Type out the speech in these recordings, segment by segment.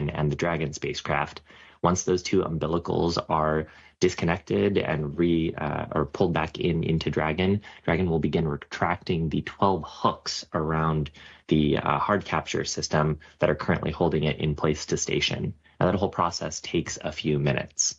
and the Dragon spacecraft. Once those two umbilicals are disconnected and or pulled back into Dragon, Dragon will begin retracting the 12 hooks around the hard capture system that are currently holding it in place to station. Now, that whole process takes a few minutes.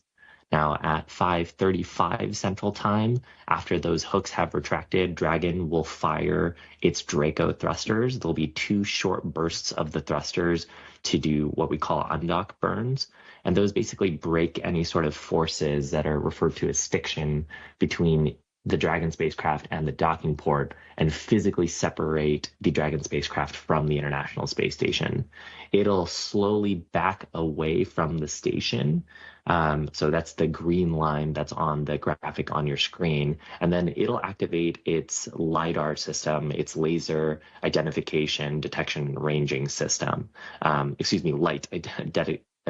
Now, at 5:35 Central Time, after those hooks have retracted, Dragon will fire its Draco thrusters. There'll be two short bursts of the thrusters to do what we call undock burns. And those basically break any sort of forces that are referred to as stiction between the Dragon spacecraft and the docking port and physically separate the Dragon spacecraft from the International Space Station. It'll slowly back away from the station. So that's the green line that's on the graphic on your screen. And then it'll activate its LiDAR system, its laser identification, detection, and ranging system. Light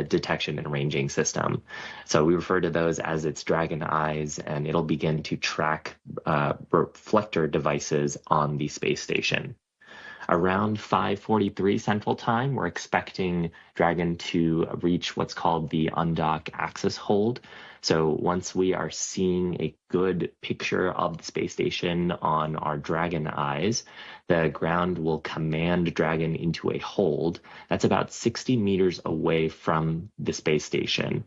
detection and ranging system. So we refer to those as its Dragon eyes, and it'll begin to track reflector devices on the space station. Around 5:43 Central Time, we're expecting Dragon to reach what's called the undock axis hold. So once we are seeing a good picture of the space station on our Dragon eyes, the ground will command Dragon into a hold that's about 60 meters away from the space station.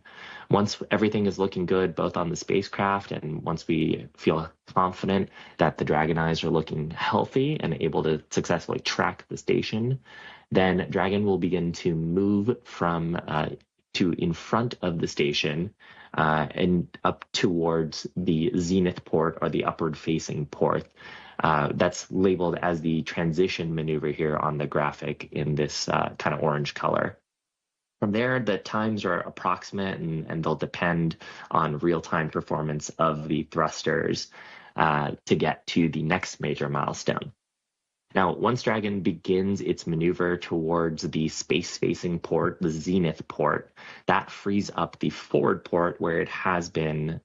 Once everything is looking good, both on the spacecraft and once we feel confident that the Dragon eyes are looking healthy and able to successfully track the station, then Dragon will begin to move from to in front of the station and up towards the zenith port or the upward facing port. That's labeled as the transition maneuver here on the graphic in this kind of orange color. From there, the times are approximate and they'll depend on real-time performance of the thrusters to get to the next major milestone. Now, once Dragon begins its maneuver towards the space-facing port, the zenith port, that frees up the forward port where it has been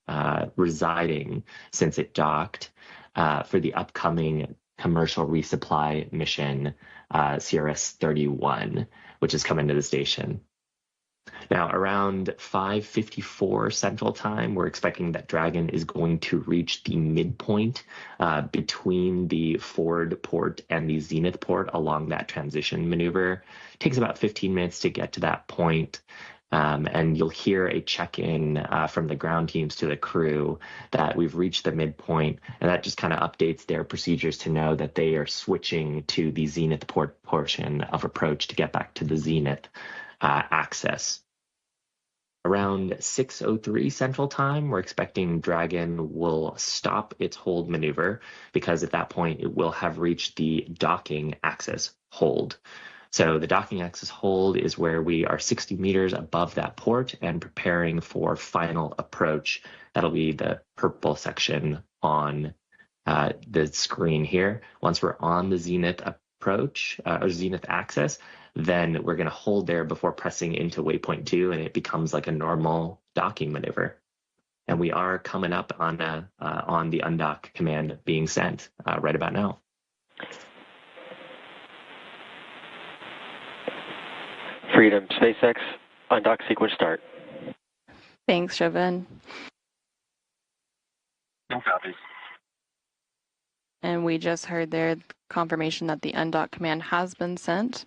residing since it docked for the upcoming commercial resupply mission, CRS-31, which is coming to the station. Now, around 5:54 Central Time, we're expecting that Dragon is going to reach the midpoint between the forward port and the zenith port along that transition maneuver. It takes about 15 minutes to get to that point. And you'll hear a check-in from the ground teams to the crew that we've reached the midpoint, and that just kind of updates their procedures to know that they are switching to the zenith port portion of approach to get back to the zenith axis. Around 6:03 Central Time, we're expecting Dragon will stop its hold maneuver because at that point it will have reached the docking axis hold. So the docking axis hold is where we are 60 meters above that port and preparing for final approach. That'll be the purple section on the screen here. Once we're on the zenith approach or zenith axis, then we're going to hold there before pressing into waypoint 2, and it becomes like a normal docking maneuver. And we are coming up on the undock command being sent right about now. Freedom, SpaceX, undock sequence start. Thanks, Jovan. No copy. And we just heard there confirmation that the undock command has been sent.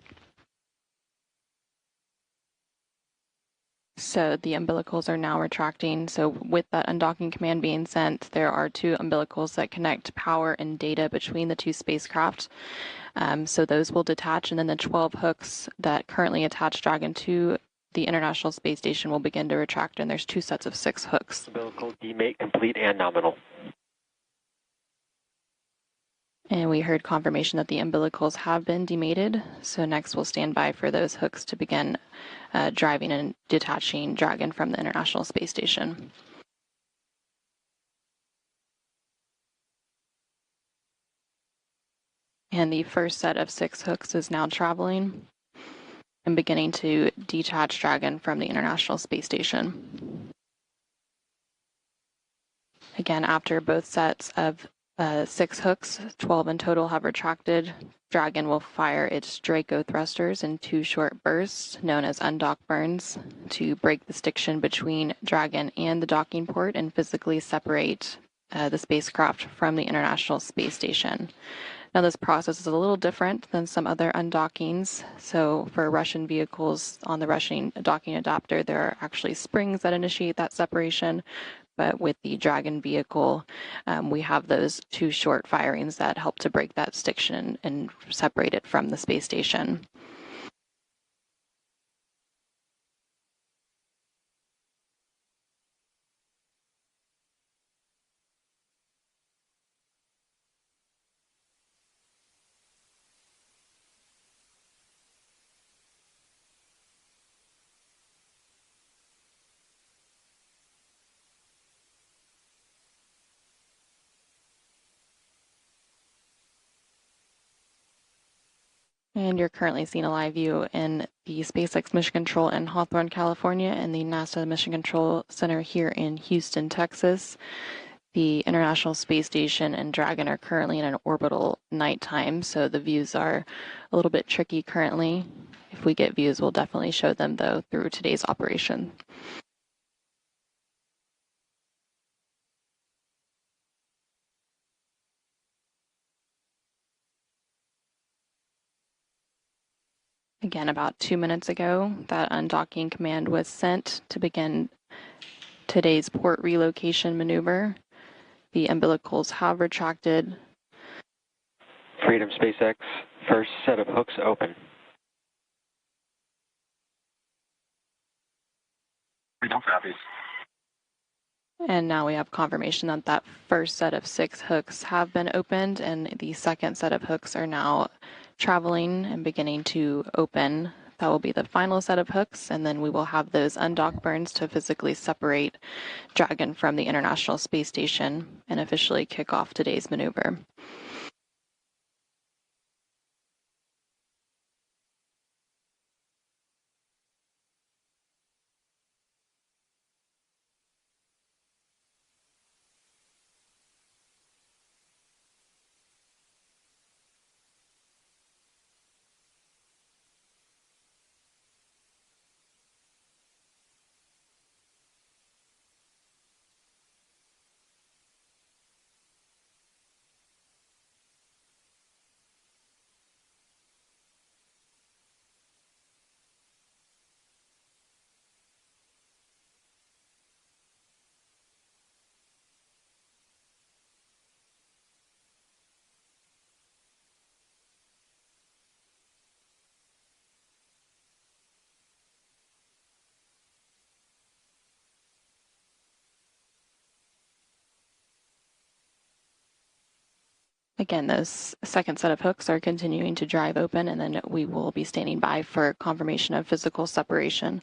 So the umbilicals are now retracting. So with that undocking command being sent, there are two umbilicals that connect power and data between the two spacecraft. So those will detach, and then the 12 hooks that currently attach Dragon to the International Space Station will begin to retract, and there's two sets of 6 hooks. Umbilical demate complete and nominal. And we heard confirmation that the umbilicals have been demated. So next we'll stand by for those hooks to begin driving and detaching Dragon from the International Space Station. And the first set of 6 hooks is now traveling and beginning to detach Dragon from the International Space Station. Again, after both sets of 6 hooks, 12 in total, have retracted. Dragon will fire its Draco thrusters in 2 short bursts, known as undock burns, to break the stiction between Dragon and the docking port and physically separate the spacecraft from the International Space Station. Now, this process is a little different than some other undockings. So, for Russian vehicles on the Russian docking adapter, there are actually springs that initiate that separation. But with the Dragon vehicle, we have those 2 short firings that help to break that stiction and separate it from the space station. And you're currently seeing a live view in the SpaceX Mission Control in Hawthorne, California, and the NASA Mission Control Center here in Houston, Texas. The International Space Station and Dragon are currently in an orbital nighttime, so the views are a little bit tricky currently. If we get views, we'll definitely show them, though, through today's operation. Again, about 2 minutes ago, that undocking command was sent to begin today's port relocation maneuver. The umbilicals have retracted. Freedom SpaceX, first set of hooks open. Freedom copies. And now we have confirmation that that first set of 6 hooks have been opened, and the second set of hooks are now traveling and beginning to open. That will be the final set of hooks, and then we will have those undock burns to physically separate Dragon from the International Space Station and officially kick off today's maneuver. Again, those second set of hooks are continuing to drive open, and then we will be standing by for confirmation of physical separation.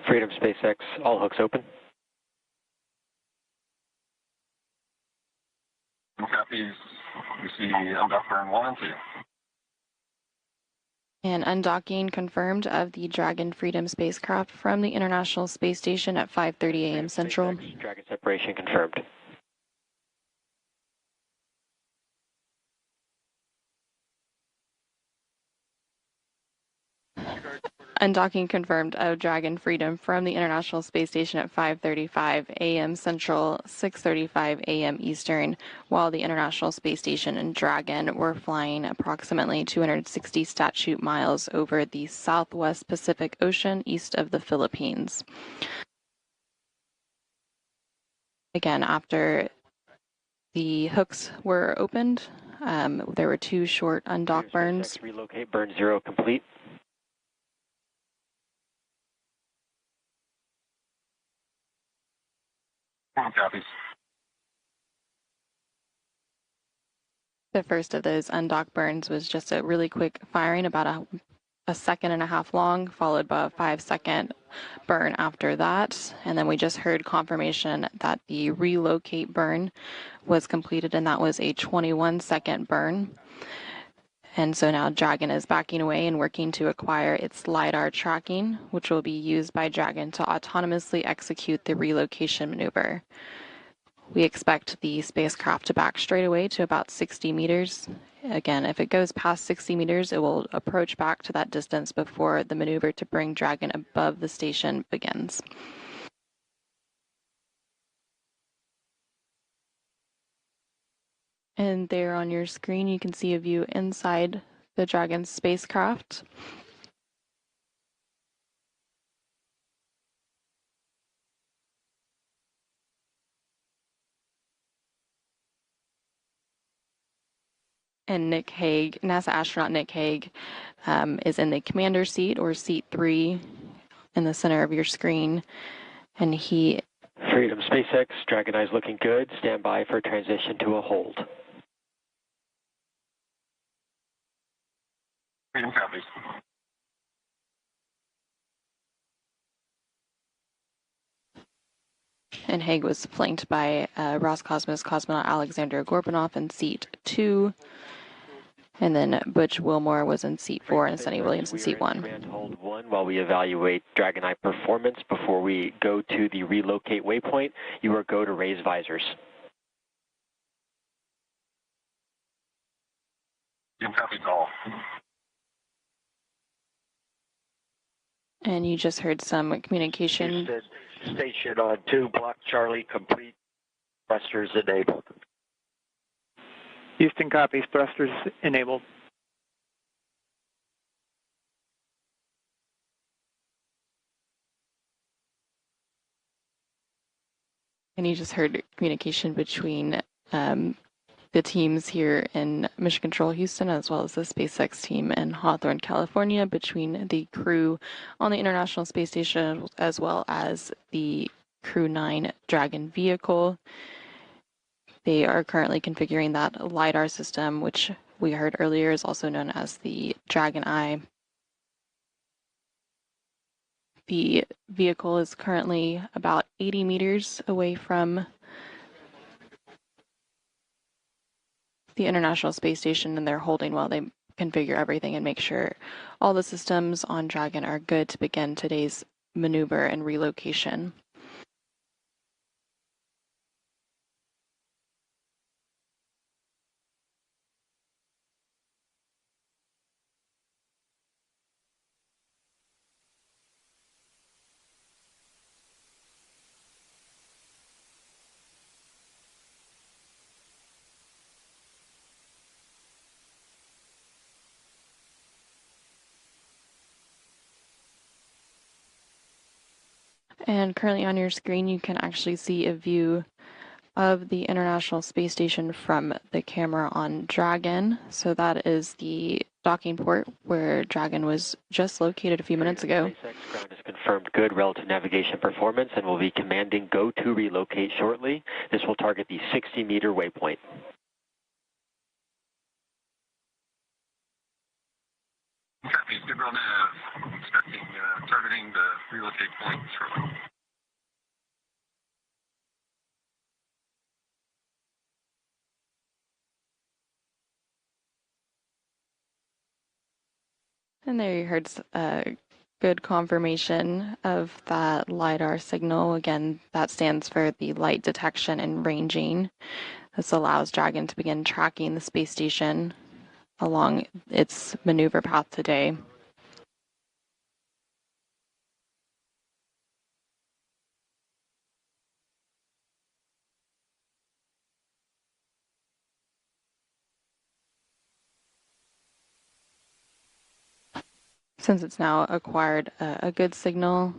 Freedom SpaceX, all hooks open. No copies. We see undock burn 1 and 2. And undocking confirmed of the Dragon Freedom spacecraft from the International Space Station at 5:30 a.m. Central. SpaceX, Dragon separation confirmed. Undocking confirmed of Dragon Freedom from the International Space Station at 5:35 a.m. Central, 6:35 a.m. Eastern, while the International Space Station and Dragon were flying approximately 260 statute miles over the southwest Pacific Ocean east of the Philippines. Again, after the hooks were opened, there were 2 short undock burns. Relocate burn 0 complete. No copies. The first of those undock burns was just a really quick firing, about a second and a half long, followed by a 5-second burn after that. And then we just heard confirmation that the relocate burn was completed, and that was a 21-second burn. And so now Dragon is backing away and working to acquire its LiDAR tracking, which will be used by Dragon to autonomously execute the relocation maneuver. We expect the spacecraft to back straight away to about 60 meters. Again, if it goes past 60 meters, it will approach back to that distance before the maneuver to bring Dragon above the station begins. And there on your screen, you can see a view inside the Dragon spacecraft. And Nick Hague, NASA astronaut Nick Hague, is in the commander seat, or seat 3, in the center of your screen. And he... Freedom SpaceX, Dragon Eye's looking good. Stand by for transition to a hold. Freedom copies. And Hague was flanked by Roscosmos cosmonaut Alexander Gorbanov in seat 2. And then Butch Wilmore was in seat 4 and Sonny Williams in seat 1. Command hold 1 while we evaluate Dragon Eye performance. Before we go to the relocate waypoint, you are go to raise visors. Freedom copies all. And you just heard some communication. Houston, station on 2, block Charlie, complete, thrusters enabled. Houston copies, thrusters enabled. And you just heard communication between the teams here in Mission Control Houston, as well as the SpaceX team in Hawthorne, California, between the crew on the International Space Station, as well as the Crew-9 Dragon vehicle. They are currently configuring that LiDAR system, which we heard earlier is also known as the Dragon Eye. The vehicle is currently about 80 meters away from the International Space Station, and they're holding while they configure everything and make sure all the systems on Dragon are good to begin today's maneuver and relocation. And currently on your screen, you can actually see a view of the International Space Station from the camera on Dragon. So that is the docking port where Dragon was just located a few minutes ago. SpaceX ground is confirmed good relative navigation performance and will be commanding go to relocate shortly. This will target the 60-meter waypoint. Copies, good roll nav. Expecting, targeting the relocate point shortly. And there you heard good confirmation of that LiDAR signal. Again, that stands for the light detection and ranging. This allows Dragon to begin tracking the space station along its maneuver path today. Since it's now acquired a good signal,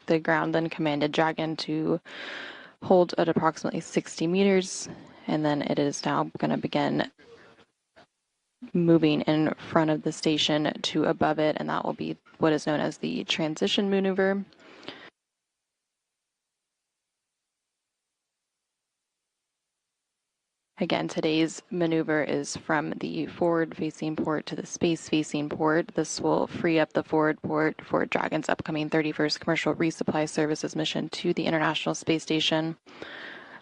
the ground then commanded Dragon to hold at approximately 60 meters, and then it is now going to begin moving in front of the station to above it, and that will be what is known as the transition maneuver. Again, today's maneuver is from the forward-facing port to the space-facing port. This will free up the forward port for Dragon's upcoming 31st Commercial Resupply Services mission to the International Space Station.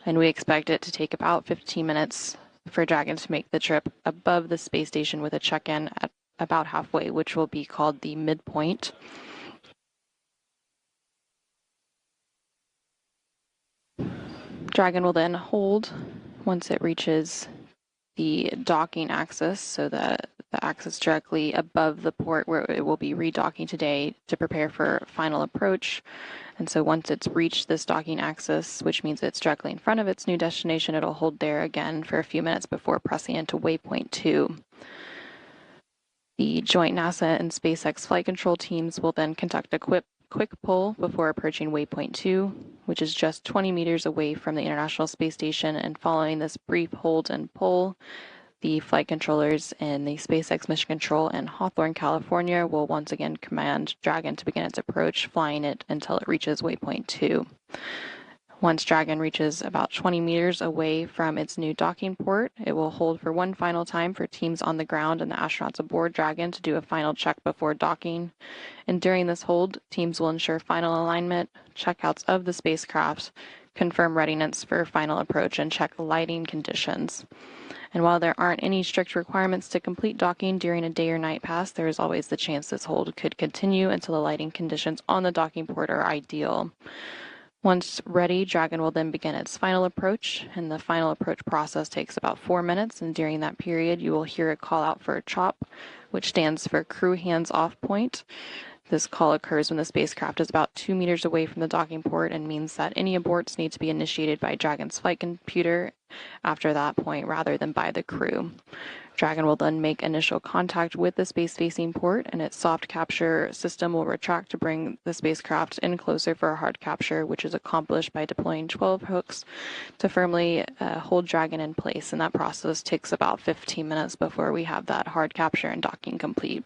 And we expect it to take about 15 minutes for Dragon to make the trip above the space station with a check-in at about halfway, which will be called the midpoint. Dragon will then hold once it reaches the docking axis, so that the axis directly above the port where it will be redocking today to prepare for final approach. And so once it's reached this docking axis, which means it's directly in front of its new destination, it'll hold there again for a few minutes before pressing into waypoint 2. The joint NASA and SpaceX flight control teams will then conduct a quick pull before approaching waypoint 2, which is just 20 meters away from the International Space Station. And following this brief hold and pull, the flight controllers in the SpaceX Mission Control in Hawthorne, California will once again command Dragon to begin its approach, flying it until it reaches waypoint 2. Once Dragon reaches about 20 meters away from its new docking port, it will hold for one final time for teams on the ground and the astronauts aboard Dragon to do a final check before docking. And during this hold, teams will ensure final alignment, checkouts of the spacecraft, confirm readiness for final approach, and check lighting conditions. And while there aren't any strict requirements to complete docking during a day or night pass, there is always the chance this hold could continue until the lighting conditions on the docking port are ideal. Once ready, Dragon will then begin its final approach, and the final approach process takes about 4 minutes, and during that period you will hear a call out for a CHOP, which stands for Crew Hands Off Point. This call occurs when the spacecraft is about 2 meters away from the docking port and means that any aborts need to be initiated by Dragon's flight computer after that point rather than by the crew. Dragon will then make initial contact with the space-facing port, and its soft capture system will retract to bring the spacecraft in closer for a hard capture, which is accomplished by deploying 12 hooks to firmly hold Dragon in place, and that process takes about 15 minutes before we have that hard capture and docking complete.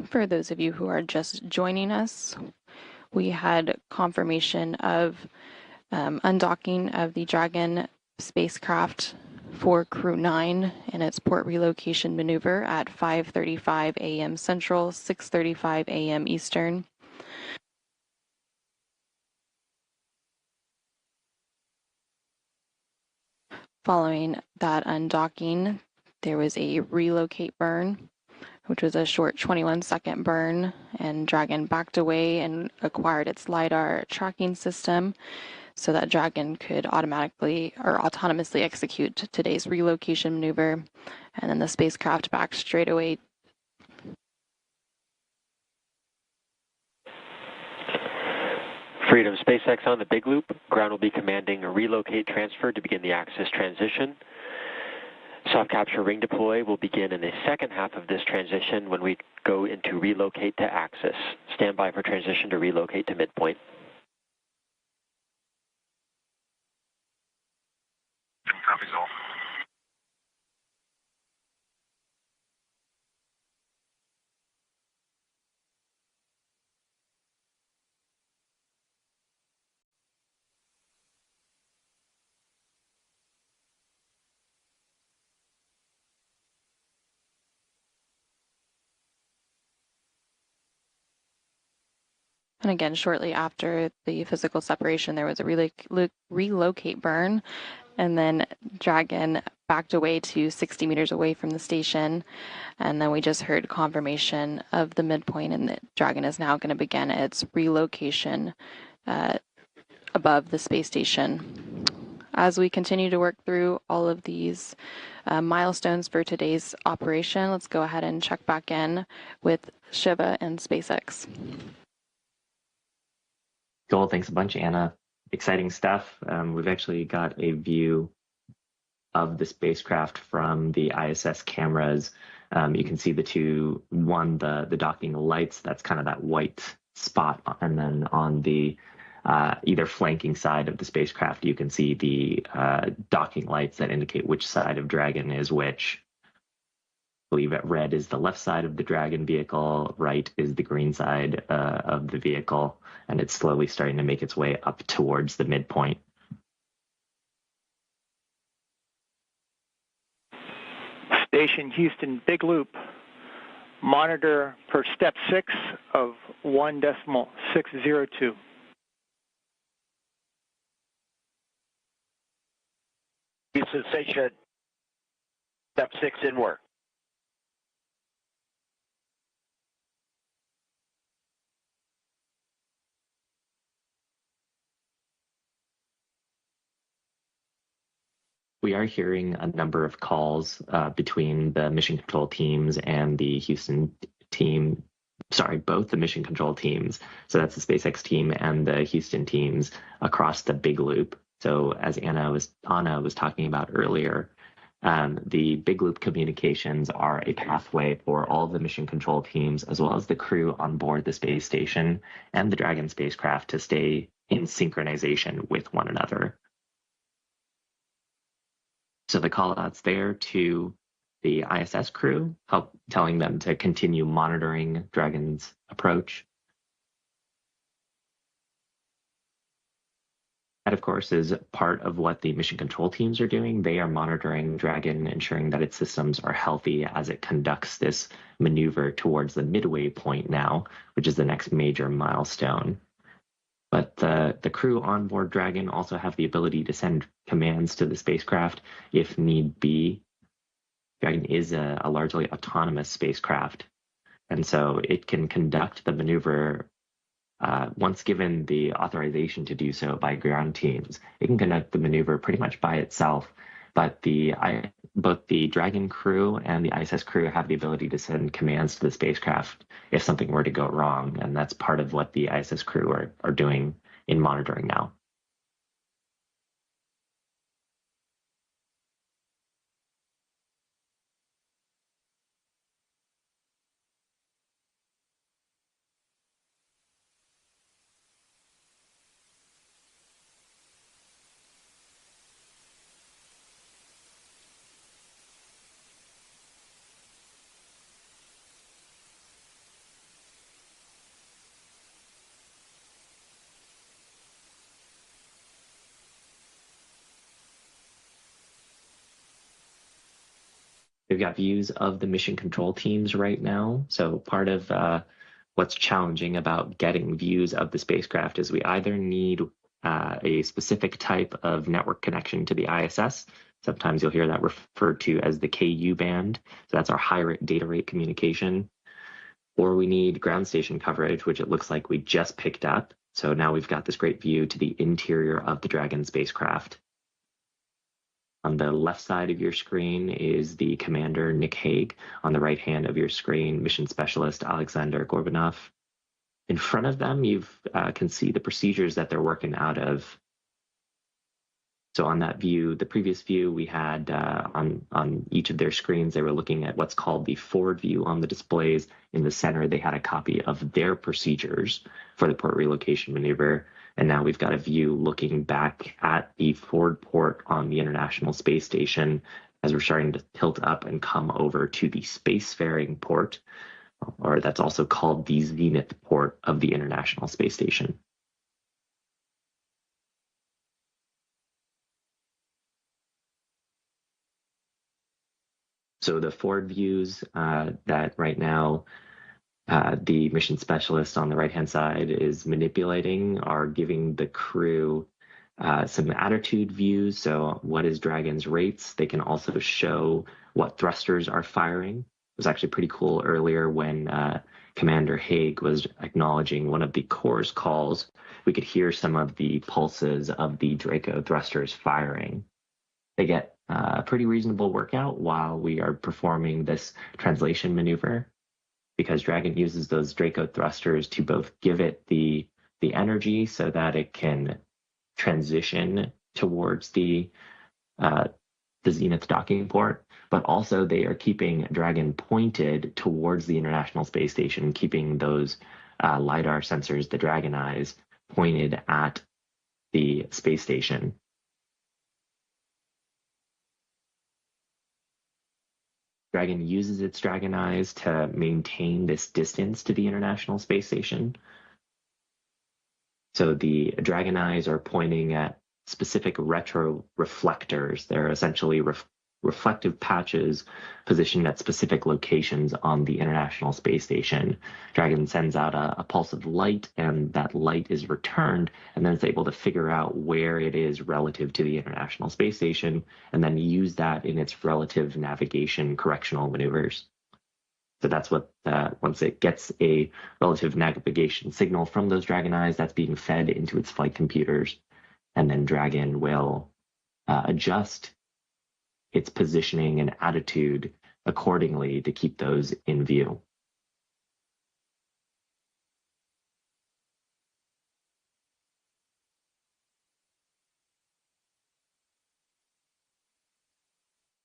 For those of you who are just joining us, we had confirmation of undocking of the Dragon spacecraft for Crew-9 in its port relocation maneuver at 5:35 a.m. Central, 6:35 a.m. Eastern. Following that undocking, there was a relocate burn, which was a short 21-second burn, and Dragon backed away and acquired its LiDAR tracking system so that Dragon could automatically or autonomously execute today's relocation maneuver. And then the spacecraft backed straight away. Freedom SpaceX on the big loop. Ground will be commanding a relocate transfer to begin the axis transition. Soft capture ring deploy will begin in the second half of this transition when we go into relocate to axis. Stand by for transition to relocate to midpoint. Copies all. And again, shortly after the physical separation, there was a relocate burn, and then Dragon backed away to 60 meters away from the station. And then we just heard confirmation of the midpoint, and that Dragon is now going to begin its relocation above the space station. As we continue to work through all of these milestones for today's operation, let's go ahead and check back in with Shiva and SpaceX. Cool, thanks a bunch, Anna. Exciting stuff. We've actually got a view of the spacecraft from the ISS cameras. You can see the two, the docking lights, that's kind of that white spot, and then on the either flanking side of the spacecraft, you can see the docking lights that indicate which side of Dragon is which. believe that red is the left side of the Dragon vehicle, right is the green side of the vehicle, and it's slowly starting to make its way up towards the midpoint. Station Houston, big loop. Monitor per step 6 of 1.602. Houston Station, step 6 in work. We are hearing a number of calls between the mission control teams and the Houston team. Sorry, both the mission control teams. So that's the SpaceX team and the Houston teams across the big loop. So as Anna was talking about earlier, the big loop communications are a pathway for all of the mission control teams, as well as the crew on board the space station and the Dragon spacecraft, to stay in synchronization with one another. So the call outs there to the ISS crew, telling them to continue monitoring Dragon's approach. That, of course, is part of what the mission control teams are doing. They are monitoring Dragon, ensuring that its systems are healthy as it conducts this maneuver towards the midway point now, which is the next major milestone. But the crew on board Dragon also have the ability to send commands to the spacecraft if need be. Dragon is a largely autonomous spacecraft, and so it can conduct the maneuver once given the authorization to do so by ground teams. It can conduct the maneuver pretty much by itself, but both the Dragon crew and the ISS crew have the ability to send commands to the spacecraft if something were to go wrong, and that's part of what the ISS crew are doing in monitoring now. We've got views of the mission control teams right now. So part of what's challenging about getting views of the spacecraft is we either need a specific type of network connection to the ISS. Sometimes you'll hear that referred to as the KU band. So that's our high rate data rate communication. Or we need ground station coverage, which it looks like we just picked up. So now we've got this great view to the interior of the Dragon spacecraft. On the left side of your screen is the commander, Nick Hague. On the right hand of your screen, mission specialist, Alexander Gorbanov. In front of them, you can see the procedures that they're working out of. So on that view, the previous view we had on each of their screens, they were looking at what's called the forward view on the displays. In the center, they had a copy of their procedures for the port relocation maneuver. And now we've got a view looking back at the forward port on the International Space Station as we're starting to tilt up and come over to the spacefaring port, or that's also called the zenith port of the International Space Station. So the forward views that right now the mission specialist on the right-hand side is manipulating are giving the crew some attitude views. So what is Dragon's rates? They can also show what thrusters are firing. It was actually pretty cool earlier when Commander Hague was acknowledging one of the core's calls. We could hear some of the pulses of the Draco thrusters firing. They get a pretty reasonable workout while we are performing this translation maneuver, because Dragon uses those Draco thrusters to both give it the energy so that it can transition towards the zenith docking port, but also they are keeping Dragon pointed towards the International Space Station, keeping those LiDAR sensors, the Dragon eyes, pointed at the space station. Dragon uses its Dragon eyes to maintain this distance to the International Space Station. So the Dragon eyes are pointing at specific retroreflectors. They're essentially reflective patches positioned at specific locations on the International Space Station. Dragon sends out a pulse of light, and that light is returned, and then it's able to figure out where it is relative to the International Space Station, and then use that in its relative navigation correctional maneuvers. So that's what, once it gets a relative navigation signal from those Dragon eyes, that's being fed into its flight computers, and then Dragon will adjust its positioning and attitude accordingly to keep those in view.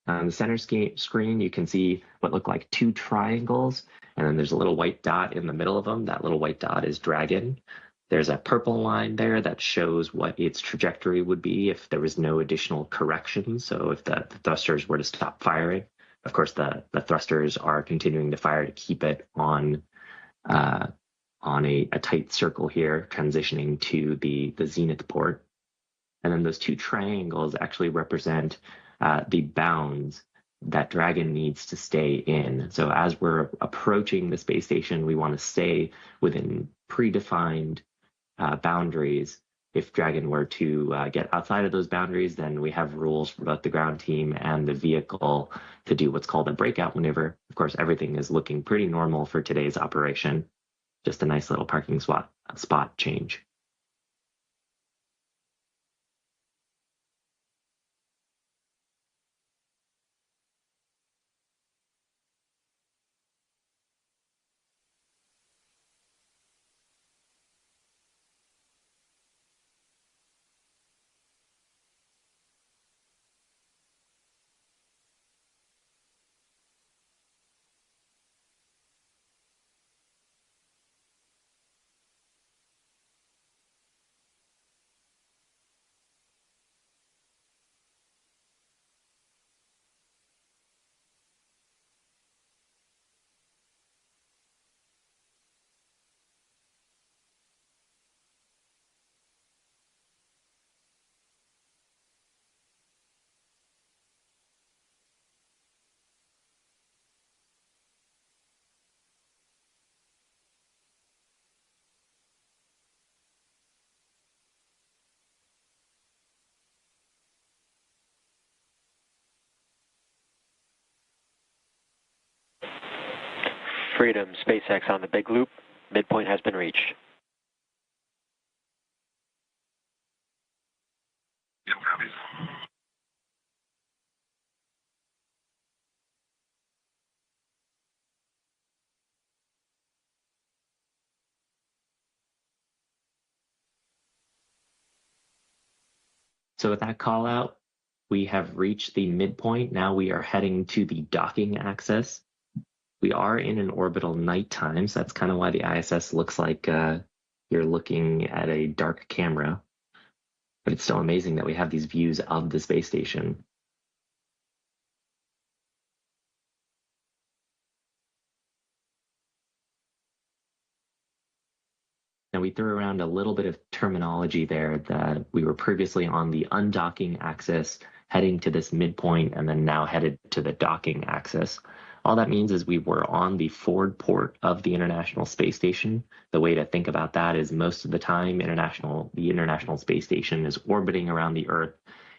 On the center screen, you can see what look like two triangles, and then there's a little white dot in the middle of them. That little white dot is Dragon. There's a purple line there that shows what its trajectory would be if there was no additional correction. So if the thrusters were to stop firing, of course, the thrusters are continuing to fire to keep it on a tight circle here, transitioning to the zenith port. And then those two triangles actually represent the bounds that Dragon needs to stay in. So as we're approaching the space station, we want to stay within predefined boundaries. If Dragon were to get outside of those boundaries, then we have rules for both the ground team and the vehicle to do what's called a breakout maneuver. Of course, everything is looking pretty normal for today's operation. Just a nice little parking spot change. Freedom, SpaceX on the big loop. Midpoint has been reached. Yep, copies. So with that call out, we have reached the midpoint. Now we are heading to the docking axis. We are in an orbital nighttime, so that's kind of why the ISS looks like you're looking at a dark camera. But it's still amazing that we have these views of the space station. Now we threw around a little bit of terminology there that we were previously on the undocking axis, heading to this midpoint, and then now headed to the docking axis. All that means is we were on the forward port of the International Space Station. The way to think about that is most of the time, the International Space Station is orbiting around the Earth.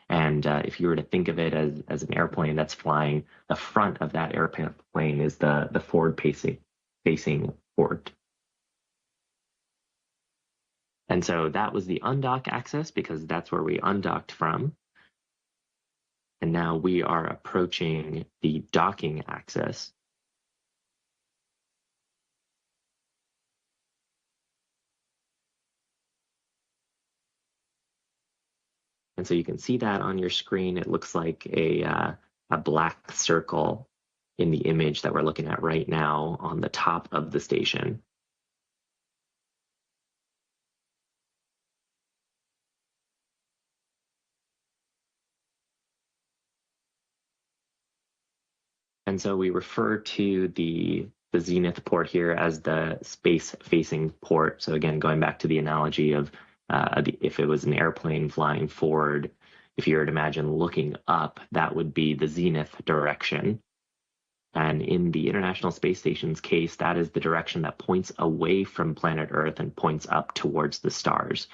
And if you were to think of it as an airplane that's flying, the front of that airplane is the forward facing port. And so that was the undock axis because that's where we undocked from. And now we are approaching the docking axis. And so you can see that on your screen. It looks like a black circle in the image that we're looking at right now on the top of the station. And so we refer to the zenith port here as the space-facing port. So again, going back to the analogy of if it was an airplane flying forward, if you were to imagine looking up, that would be the zenith direction. And in the International Space Station's case, that is the direction that points away from planet Earth and points up towards the stars.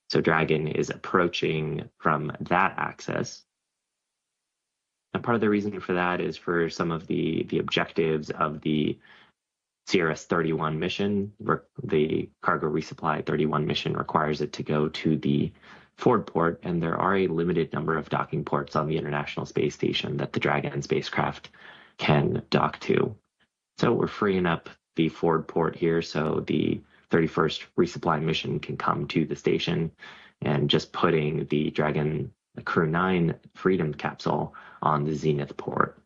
So Dragon is approaching from that axis. And part of the reason for that is for some of the objectives of the CRS-31 mission. The cargo resupply 31 mission requires it to go to the forward port, and there are a limited number of docking ports on the International Space Station that the Dragon spacecraft can dock to. So we're freeing up the forward port here so the 31st resupply mission can come to the station, and just putting the Dragon Crew-9 Freedom capsule on the zenith port.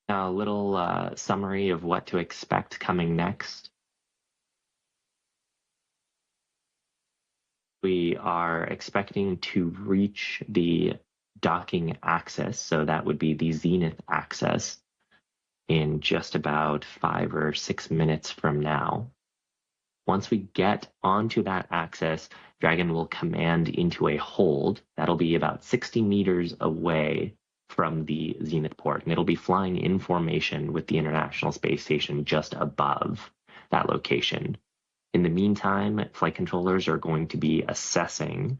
Now, a little summary of what to expect coming next. We are expecting to reach the docking axis, so that would be the zenith axis, in just about 5 or 6 minutes from now. Once we get onto that axis, Dragon will command into a hold. That'll be about 60 meters away from the zenith port, and it'll be flying in formation with the International Space Station just above that location. In the meantime, flight controllers are going to be assessing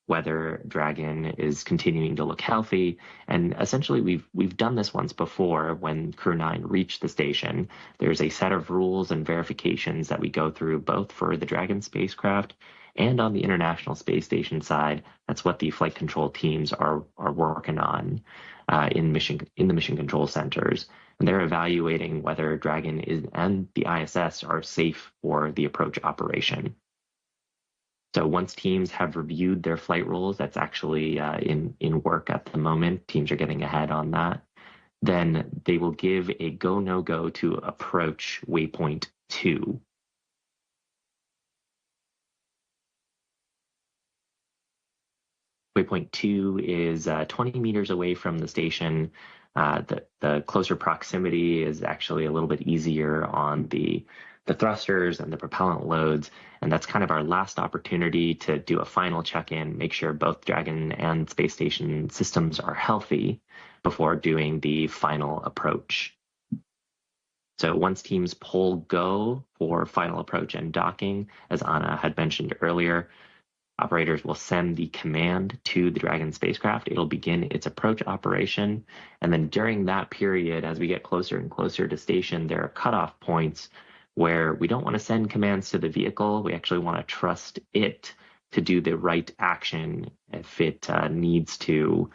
whether Dragon is continuing to look healthy. And essentially, we've done this once before when Crew-9 reached the station. There's a set of rules and verifications that we go through both for the Dragon spacecraft and on the International Space Station side. That's what the flight control teams are working on in the mission control centers. And they're evaluating whether Dragon and the ISS are safe for the approach operation. So once teams have reviewed their flight rules, that's actually in work at the moment. Teams are getting ahead on that. Then they will give a go, no go to approach waypoint 2. Waypoint 2 is 20 meters away from the station. The closer proximity is actually a little bit easier on the thrusters and the propellant loads, and that's kind of our last opportunity to do a final check-in, make sure both Dragon and space station systems are healthy before doing the final approach. So once teams pull go for final approach and docking, as Anna had mentioned earlier, operators will send the command to the Dragon spacecraft. It'll begin its approach operation, and then during that period, as we get closer and closer to station, there are cutoff points where we don't want to send commands to the vehicle. We actually want to trust it to do the right action if it needs to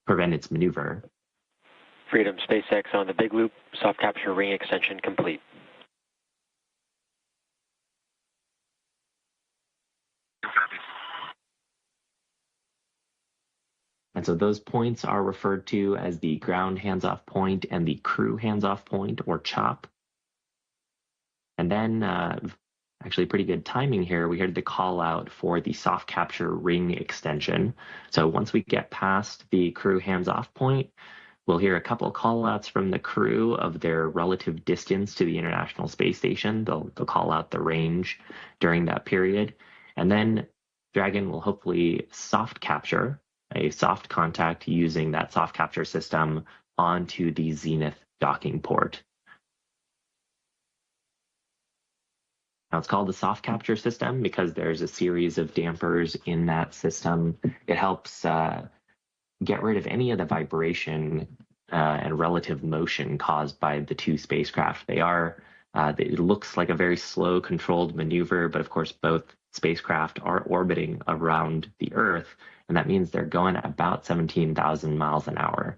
prevent its maneuver. Freedom SpaceX on the big loop, soft capture ring extension complete. And so those points are referred to as the ground hands-off point and the crew hands-off point, or CHOP. And then, actually pretty good timing here, we heard the call out for the soft capture ring extension. So once we get past the crew hands-off point, we'll hear a couple call outs from the crew of their relative distance to the International Space Station. They'll call out the range during that period. And then Dragon will hopefully soft capture a soft contact using that soft capture system onto the zenith docking port. Now, it's called the soft capture system because there's a series of dampers in that system. It helps get rid of any of the vibration and relative motion caused by the two spacecraft. It looks like a very slow, controlled maneuver, but of course, both spacecraft are orbiting around the Earth, and that means they're going at about 17,000 miles an hour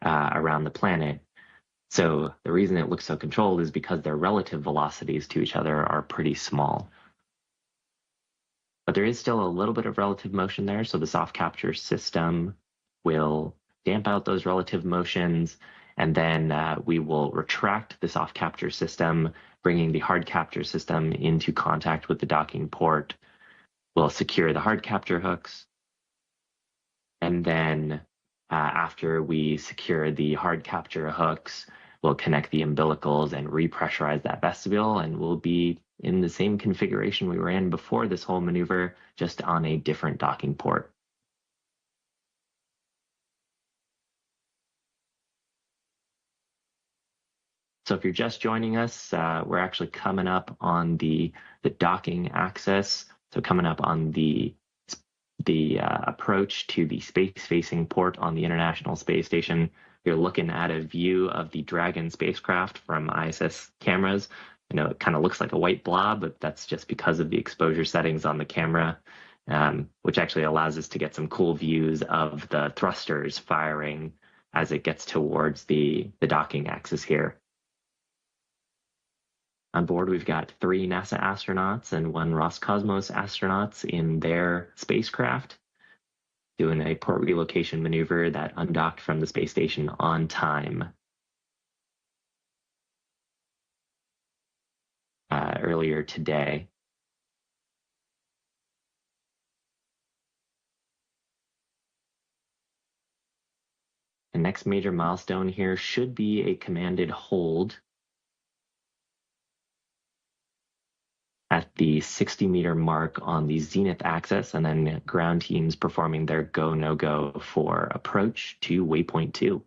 around the planet. So the reason it looks so controlled is because their relative velocities to each other are pretty small. But there is still a little bit of relative motion there, so the soft capture system We'll damp out those relative motions, and then we will retract the soft capture system, bringing the hard capture system into contact with the docking port. We'll secure the hard capture hooks, and then after we secure the hard capture hooks, we'll connect the umbilicals and repressurize that vestibule, and we'll be in the same configuration we were in before this whole maneuver, just on a different docking port. So if you're just joining us, we're actually coming up on the docking axis. So coming up on the approach to the space-facing port on the International Space Station. You're looking at a view of the Dragon spacecraft from ISS cameras. I know it kind of looks like a white blob, but that's just because of the exposure settings on the camera, which actually allows us to get some cool views of the thrusters firing as it gets towards the docking axis here. On board, we've got 3 NASA astronauts and 1 Roscosmos astronauts in their spacecraft, doing a port relocation maneuver that undocked from the space station on time earlier today. The next major milestone here should be a commanded hold at the 60-meter mark on the zenith axis, and then ground teams performing their go, no-go for approach to waypoint 2.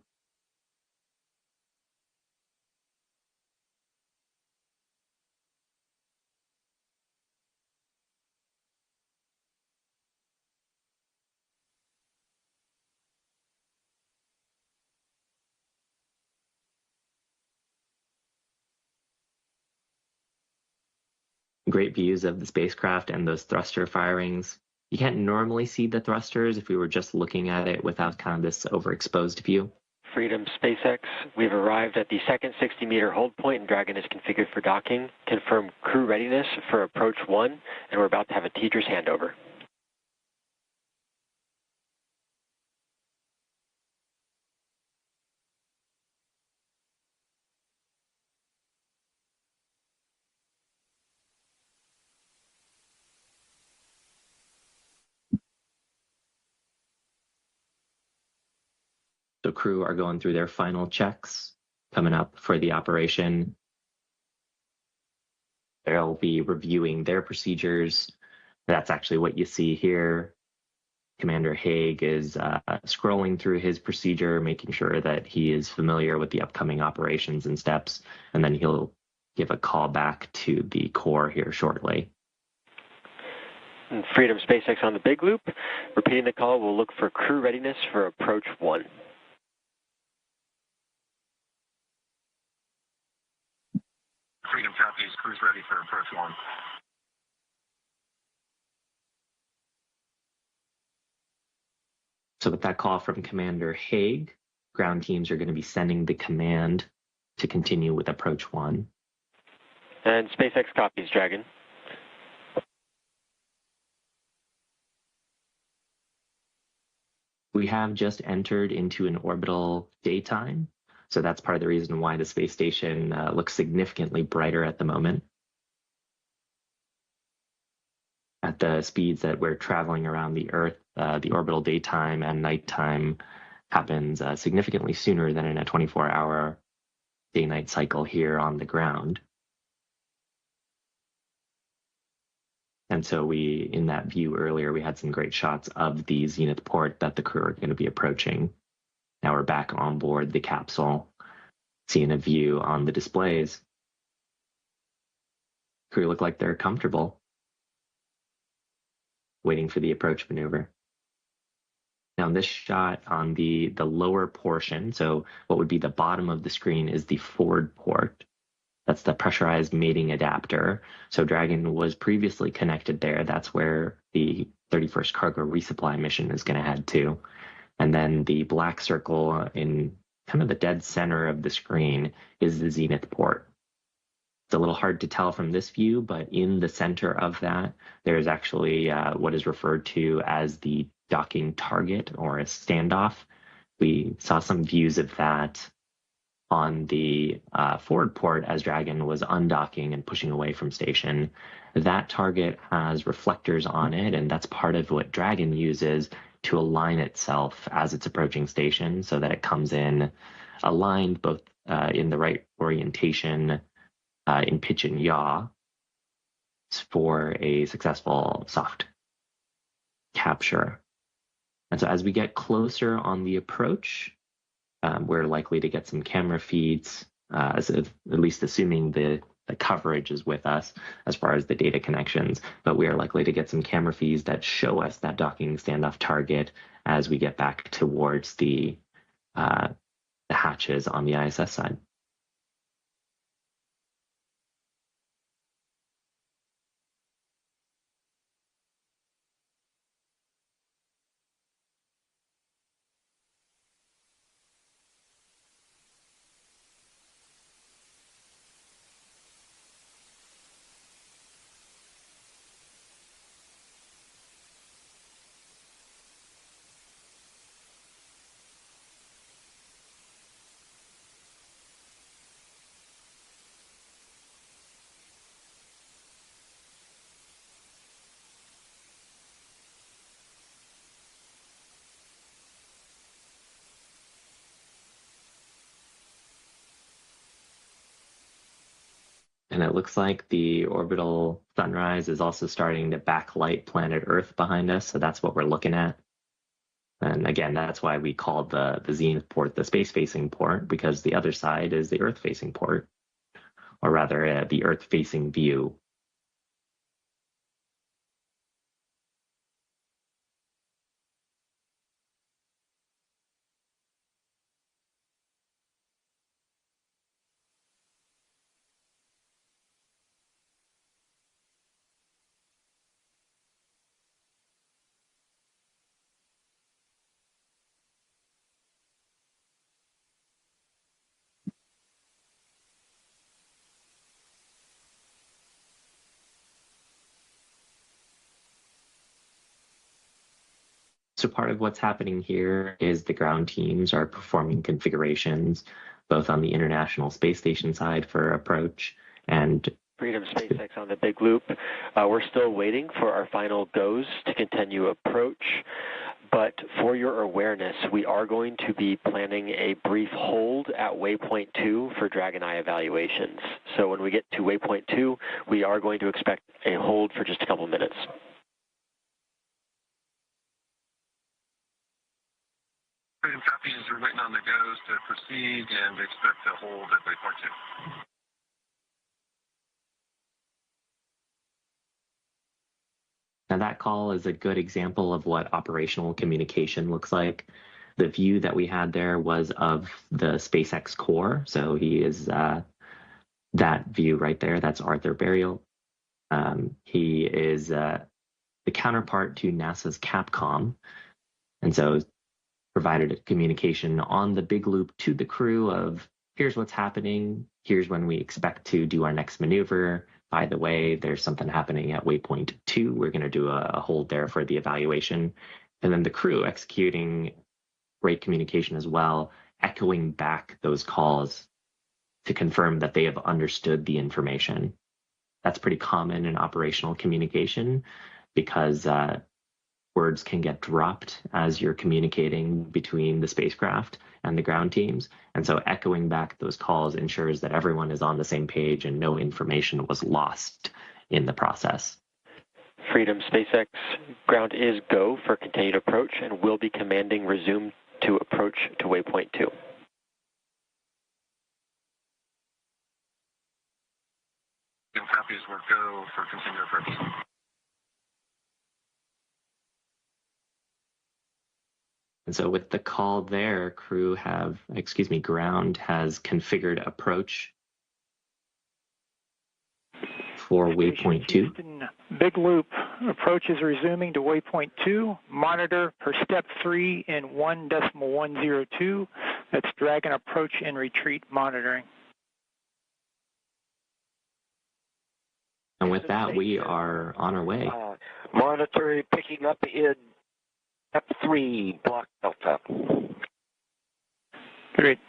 Great views of the spacecraft and those thruster firings. You can't normally see the thrusters if we were just looking at it without kind of this overexposed view. Freedom SpaceX, we've arrived at the second 60-meter hold point and Dragon is configured for docking. Confirm crew readiness for approach 1, and we're about to have a teacher's handover. So crew are going through their final checks coming up for the operation. They'll be reviewing their procedures. That's actually what you see here. Commander Haig is scrolling through his procedure, making sure that he is familiar with the upcoming operations and steps, and then he'll give a call back to the core here shortly. And Freedom SpaceX on the big loop. Repeating the call, we'll look for crew readiness for approach 1. Freedom copies, crew's ready for approach 1. So with that call from Commander Haig, ground teams are going to be sending the command to continue with approach 1. And SpaceX copies, Dragon. We have just entered into an orbital daytime, so that's part of the reason why the space station looks significantly brighter at the moment. At the speeds that we're traveling around the Earth, the orbital daytime and nighttime happens significantly sooner than in a 24-hour day-night cycle here on the ground. And so in that view earlier, we had some great shots of the zenith port that the crew are going to be approaching. Now we're back on board the capsule, seeing a view on the displays. Crew look like they're comfortable, waiting for the approach maneuver. Now in this shot on the lower portion, so what would be the bottom of the screen is the forward port. That's the pressurized mating adapter. So Dragon was previously connected there. That's where the 31st Cargo Resupply mission is going to head to. And then the black circle in kind of the dead center of the screen is the zenith port. It's a little hard to tell from this view, but in the center of that, there's actually what is referred to as the docking target or a standoff. We saw some views of that on the forward port as Dragon was undocking and pushing away from station. That target has reflectors on it, and that's part of what Dragon uses to align itself as it's approaching station so that it comes in aligned both in the right orientation in pitch and yaw for a successful soft capture. And so as we get closer on the approach, we're likely to get some camera feeds, at least assuming the coverage is with us as far as the data connections, but we are likely to get some camera feeds that show us that docking standoff target as we get back towards the hatches on the ISS side. And it looks like the orbital sunrise is also starting to backlight planet Earth behind us. So that's what we're looking at. And again, that's why we called the zenith port the space-facing port, because the other side is the Earth-facing port, or rather the Earth-facing view. So part of what's happening here is the ground teams are performing configurations, both on the International Space Station side for approach and Freedom SpaceX on the big loop. We're still waiting for our final goes to continue approach, but for your awareness, we are going to be planning a brief hold at waypoint 2 for Dragon Eye evaluations. So when we get to waypoint 2, we are going to expect a hold for just a couple minutes. Freedom copies, we're waiting on the goes to proceed and expect a hold at waypoint 2. Now that call is a good example of what operational communication looks like. The view that we had there was of the SpaceX core. So he is that view right there. That's Arthur Burial. He is the counterpart to NASA's Capcom. And so provided a communication on the big loop to the crew of, here's what's happening, here's when we expect to do our next maneuver. By the way, there's something happening at waypoint 2. We're going to do a hold there for the evaluation. And then the crew executing great communication as well, echoing back those calls to confirm that they have understood the information. That's pretty common in operational communication because words can get dropped as you're communicating between the spacecraft and the ground teams. And so echoing back those calls ensures that everyone is on the same page and no information was lost in the process. Freedom SpaceX ground is go for continued approach and will be commanding resume to approach to waypoint 2. Copies will go for continued approach. And so with the call there, ground has configured approach for waypoint 2. Houston, big loop, approach is resuming to waypoint 2, monitor per step 3 in 1.102. That's Dragon approach and retreat monitoring. And with that, we are on our way. Monitoring, picking up in Step 3, block delta. Great.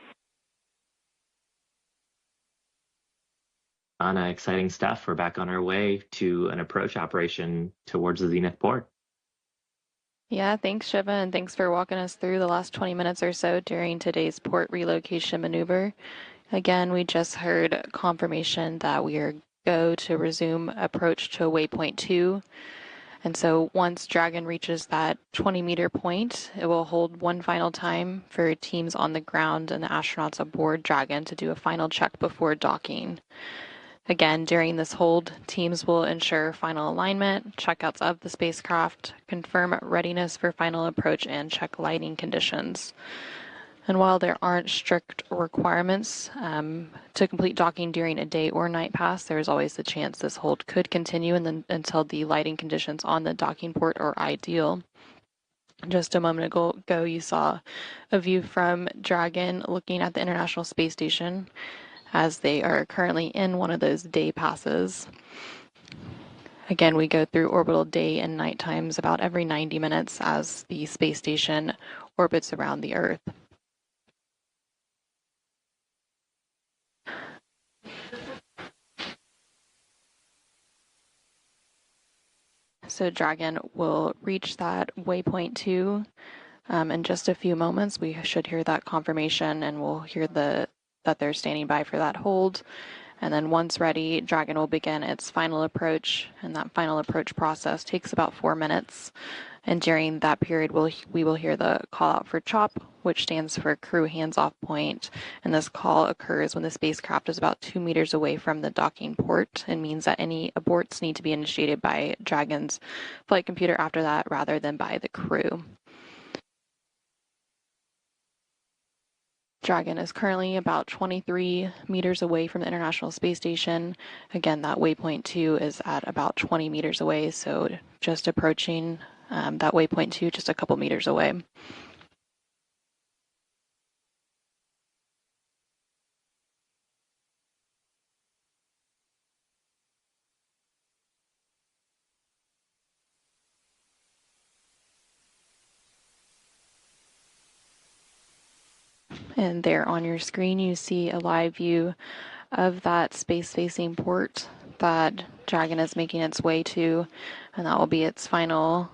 Anna, exciting stuff. We're back on our way to an approach operation towards the zenith port. Yeah, thanks, Shiva, and thanks for walking us through the last 20 minutes or so during today's port relocation maneuver. Again, we just heard confirmation that we are go to resume approach to waypoint 2. And so once Dragon reaches that 20-meter point, it will hold one final time for teams on the ground and the astronauts aboard Dragon to do a final check before docking. Again, during this hold, teams will ensure final alignment, checkouts of the spacecraft, confirm readiness for final approach, and check lighting conditions. And while there aren't strict requirements to complete docking during a day or night pass, there is always the chance this hold could continue until the lighting conditions on the docking port are ideal. Just a moment ago, you saw a view from Dragon looking at the International Space Station as they are currently in one of those day passes. Again, we go through orbital day and night times about every 90 minutes as the space station orbits around the Earth. So Dragon will reach that waypoint 2 in just a few moments. We should hear that confirmation, and we'll hear that they're standing by for that hold. And then once ready, Dragon will begin its final approach, and that final approach process takes about 4 minutes. And during that period, we will hear the call out for CHOP, which stands for Crew Hands-Off Point. And this call occurs when the spacecraft is about 2 meters away from the docking port and means that any aborts need to be initiated by Dragon's flight computer after that rather than by the crew. Dragon is currently about 23 meters away from the International Space Station. Again, that waypoint 2 is at about 20 meters away, so just approaching that waypoint 2 just a couple meters away. And there on your screen, you see a live view of that space-facing port that Dragon is making its way to, and that will be its final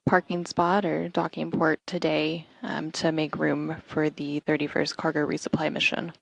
parking spot or docking port today to make room for the 31st cargo resupply mission.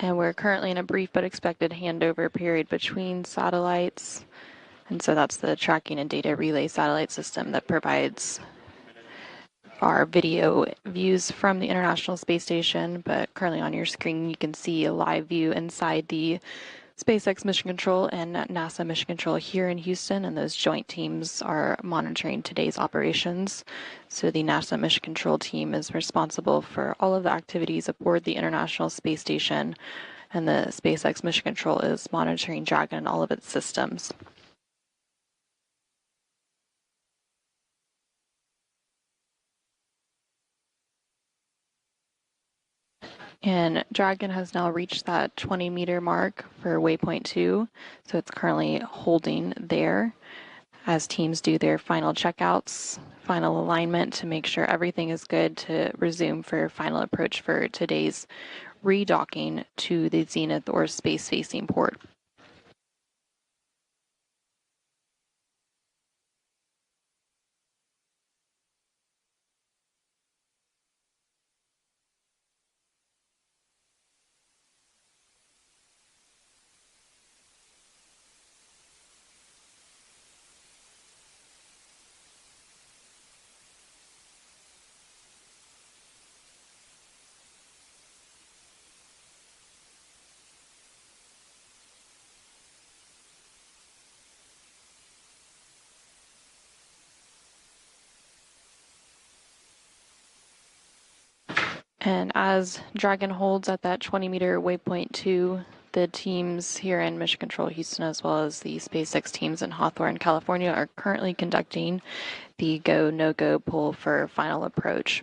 And we're currently in a brief but expected handover period between satellites. And so that's the tracking and data relay satellite system that provides our video views from the International Space Station. But currently on your screen, you can see a live view inside the SpaceX Mission Control and NASA Mission Control here in Houston, and those joint teams are monitoring today's operations. So the NASA Mission Control team is responsible for all of the activities aboard the International Space Station, and the SpaceX Mission Control is monitoring Dragon and all of its systems. And Dragon has now reached that 20-meter mark for waypoint 2, so it's currently holding there as teams do their final checkouts, final alignment to make sure everything is good to resume for final approach for today's redocking to the zenith or space-facing port. And as Dragon holds at that 20-meter waypoint 2, the teams here in Mission Control Houston, as well as the SpaceX teams in Hawthorne, California, are currently conducting the go, no-go poll for final approach.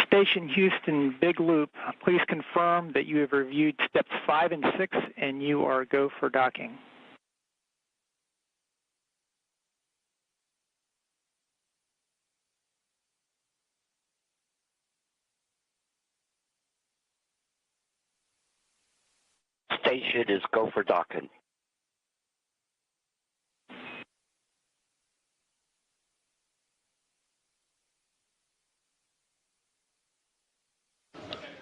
Station Houston, Big Loop, please confirm that you have reviewed steps 5 and 6 and you are go for docking. Station is go for docking.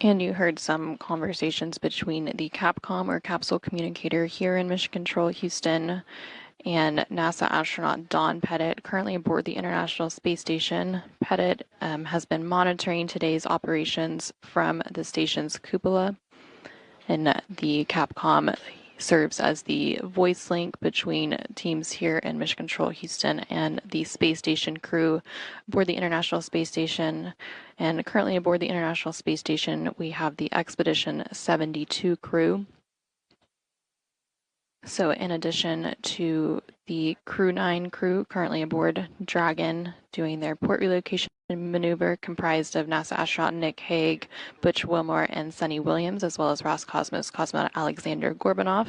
And you heard some conversations between the Capcom or capsule communicator here in Mission Control Houston and NASA astronaut Don Pettit, currently aboard the International Space Station. Pettit has been monitoring today's operations from the station's cupola, and the Capcom serves as the voice link between teams here in Mission Control Houston and the space station crew aboard the International Space Station. And currently aboard the International Space Station, we have the Expedition 72 crew. So in addition to the Crew-9 crew currently aboard Dragon doing their port relocation maneuver, comprised of NASA astronaut Nick Hague, Butch Wilmore, and Sunny Williams, as well as Roscosmos cosmonaut Alexander Gorbanov.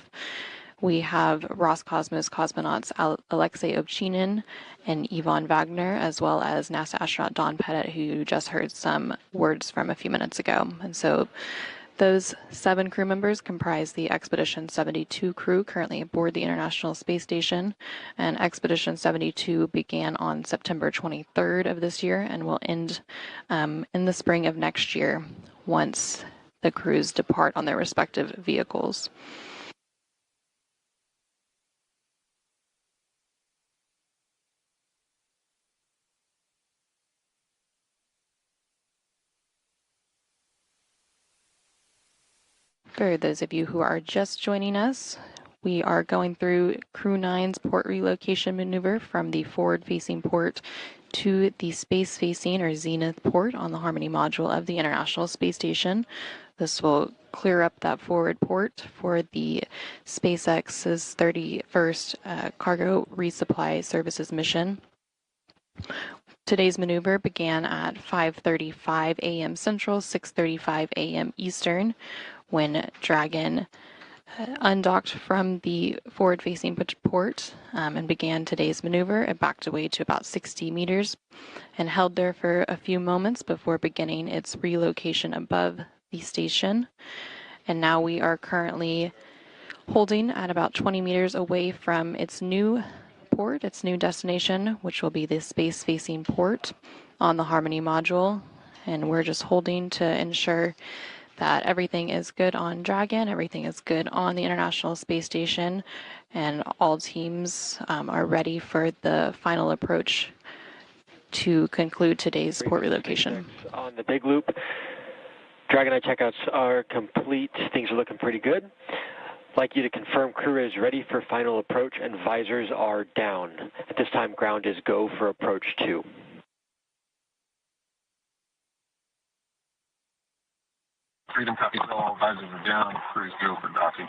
We have Roscosmos cosmonauts Alexei Ovchinin and Yvonne Wagner, as well as NASA astronaut Don Pettit, who you just heard some words from a few minutes ago. And so those 7 crew members comprise the Expedition 72 crew currently aboard the International Space Station. And Expedition 72 began on September 23rd of this year and will end in the spring of next year once the crews depart on their respective vehicles. For those of you who are just joining us, we are going through Crew-9's port relocation maneuver from the forward-facing port to the space-facing or zenith port on the Harmony module of the International Space Station. This will clear up that forward port for the SpaceX's 31st cargo resupply services mission. Today's maneuver began at 5:35 a.m. Central, 6:35 a.m. Eastern, when Dragon undocked from the forward-facing port and began today's maneuver. It backed away to about 60 meters and held there for a few moments before beginning its relocation above the station. And now we are currently holding at about 20 meters away from its new port, its new destination, which will be the space-facing port on the Harmony module. And we're just holding to ensure that everything is good on Dragon, everything is good on the International Space Station, and all teams are ready for the final approach to conclude today's port relocation. On the big loop, Dragon Eye checkouts are complete. Things are looking pretty good. I'd like you to confirm crew is ready for final approach and visors are down. At this time, ground is go for approach 2. Freedom copies all, visors are down, crews go for docking.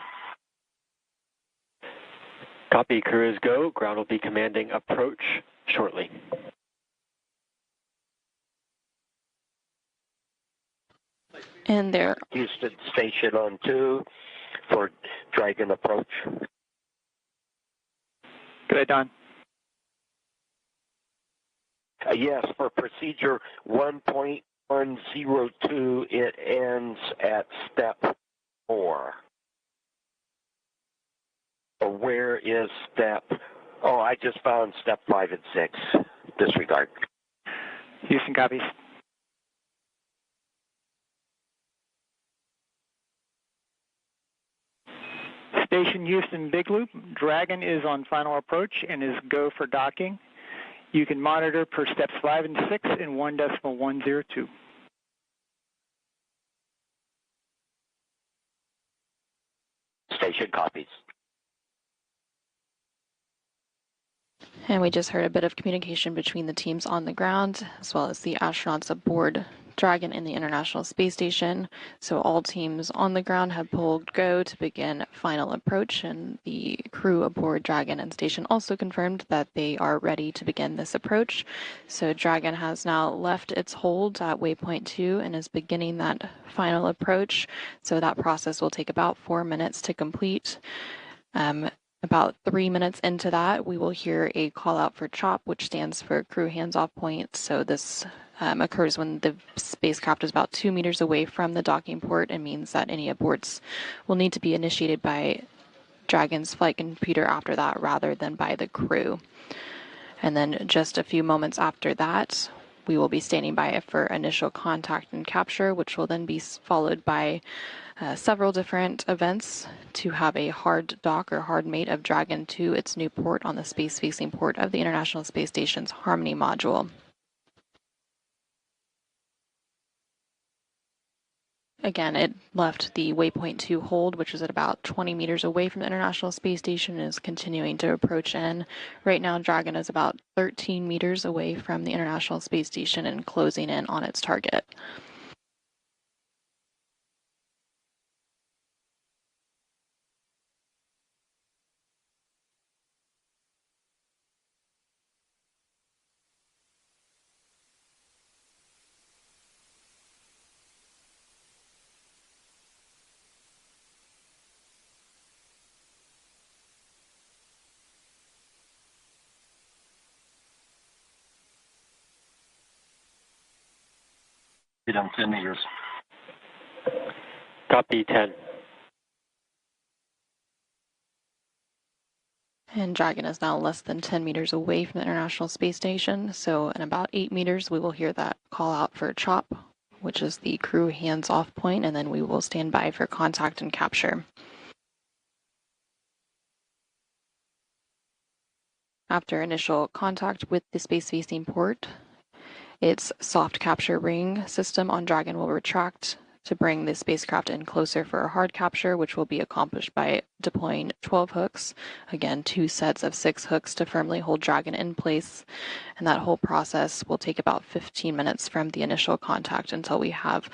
Copy, crew is go. Ground will be commanding approach shortly. And there. Houston station on 2 for Dragon approach. Good day, Don. Yes, for procedure 1.102, it ends at step 4. Where is step? Oh, I just found step 5 and 6. Disregard. Houston copies. Station Houston Big Loop, Dragon is on final approach and is go for docking. You can monitor per steps 5 and 6 in 1.102. Station copies. And we just heard a bit of communication between the teams on the ground, as well as the astronauts aboard Dragon in the International Space Station. So all teams on the ground have pulled go to begin final approach, and the crew aboard Dragon and station also confirmed that they are ready to begin this approach. So Dragon has now left its hold at waypoint 2 and is beginning that final approach. So that process will take about 4 minutes to complete. About 3 minutes into that, we will hear a call out for CHOP, which stands for crew hands-off point. So this occurs when the spacecraft is about 2 meters away from the docking port and means that any aborts will need to be initiated by Dragon's flight computer after that rather than by the crew. And then just a few moments after that, we will be standing by for initial contact and capture, which will then be followed by several different events to have a hard dock or hard mate of Dragon to its new port on the space-facing port of the International Space Station's Harmony module. Again, it left the waypoint 2 hold, which is at about 20 meters away from the International Space Station, and is continuing to approach in. Right now, Dragon is about 13 meters away from the International Space Station and closing in on its target. Freedom, 10 meters. Copy, 10. And Dragon is now less than 10 meters away from the International Space Station, so in about 8 meters we will hear that call out for CHOP, which is the crew hands-off point, and then we will stand by for contact and capture. After initial contact with the space-facing port, its soft capture ring system on Dragon will retract to bring the spacecraft in closer for a hard capture, which will be accomplished by deploying 12 hooks. Again, 2 sets of 6 hooks to firmly hold Dragon in place. And that whole process will take about 15 minutes from the initial contact until we have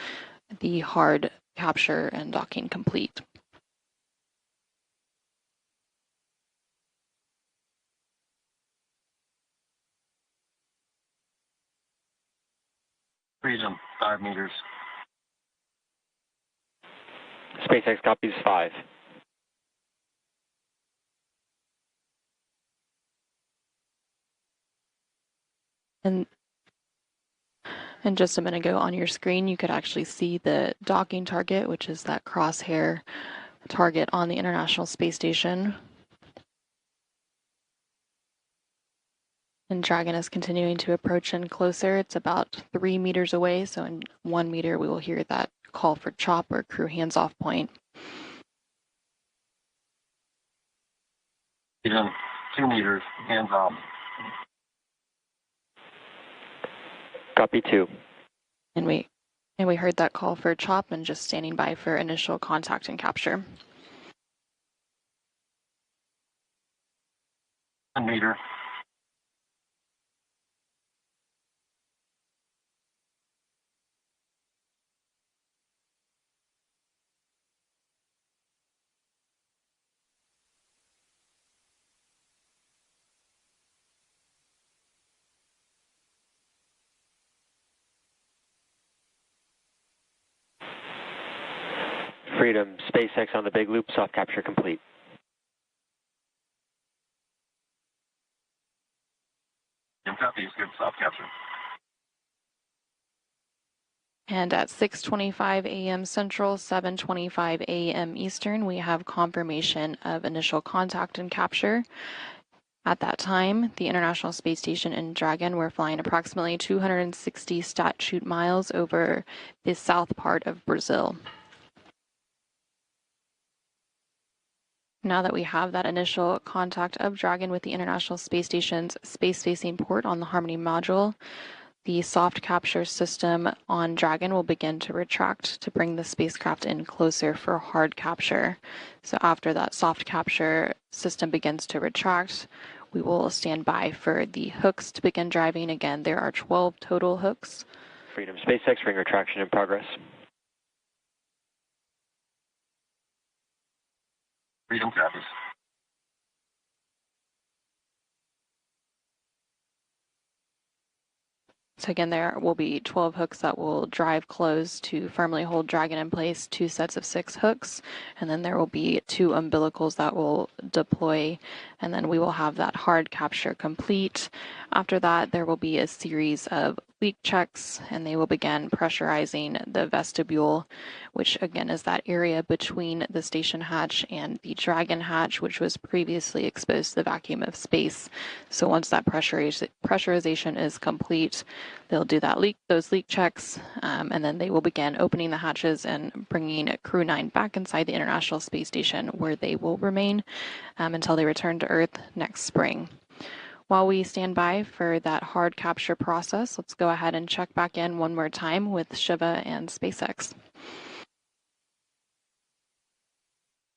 the hard capture and docking complete. Freedom, 5 meters. SpaceX copies 5. And just a minute ago on your screen, you could actually see the docking target, which is that crosshair target on the International Space Station. And Dragon is continuing to approach in closer. It's about 3 meters away, so in 1 meter we will hear that call for CHOP or crew hands-off point. Freedom, 2 meters, hands off. Copy, 2. And we heard that call for CHOP and just standing by for initial contact and capture. 1 meter. Freedom, SpaceX on the big loop, soft capture complete. Copy, is good, soft capture. And at 6:25 a.m. Central, 7:25 a.m. Eastern, we have confirmation of initial contact and capture. At that time, the International Space Station and Dragon were flying approximately 260 statute miles over the south part of Brazil. Now that we have that initial contact of Dragon with the International Space Station's space-facing port on the Harmony module, the soft capture system on Dragon will begin to retract to bring the spacecraft in closer for hard capture. So after that soft capture system begins to retract, we will stand by for the hooks to begin driving. Again, there are 12 total hooks. Freedom SpaceX, ring retraction in progress. Freedom copies. So again, there will be 12 hooks that will drive closed to firmly hold Dragon in place, 2 sets of 6 hooks, and then there will be 2 umbilicals that will deploy, and then we will have that hard capture complete. After that, there will be a series of leak checks, and they will begin pressurizing the vestibule, which again is that area between the station hatch and the Dragon hatch, which was previously exposed to the vacuum of space. So once that pressurization is complete, they'll do those leak checks, and then they will begin opening the hatches and bringing Crew-9 back inside the International Space Station, where they will remain until they return to Earth next spring. While we stand by for that hard capture process, let's go ahead and check back in one more time with Shiva and SpaceX.